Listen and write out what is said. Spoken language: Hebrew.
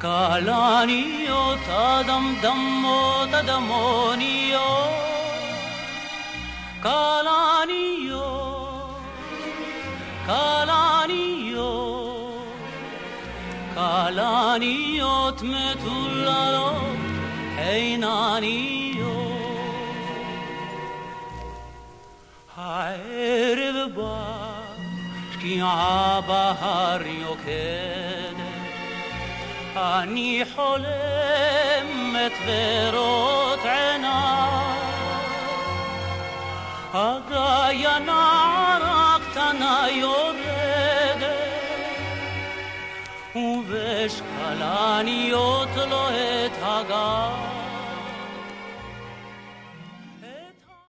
כלניות אדמדמות אדמוניות כלניות כלניות כלניות מטוללות חינניות הערב בא שקיעה בהר יוקדת אני חולמת ורות עיניי הגיא נערה קטנה יורדת ובשקלניות לו את הגיא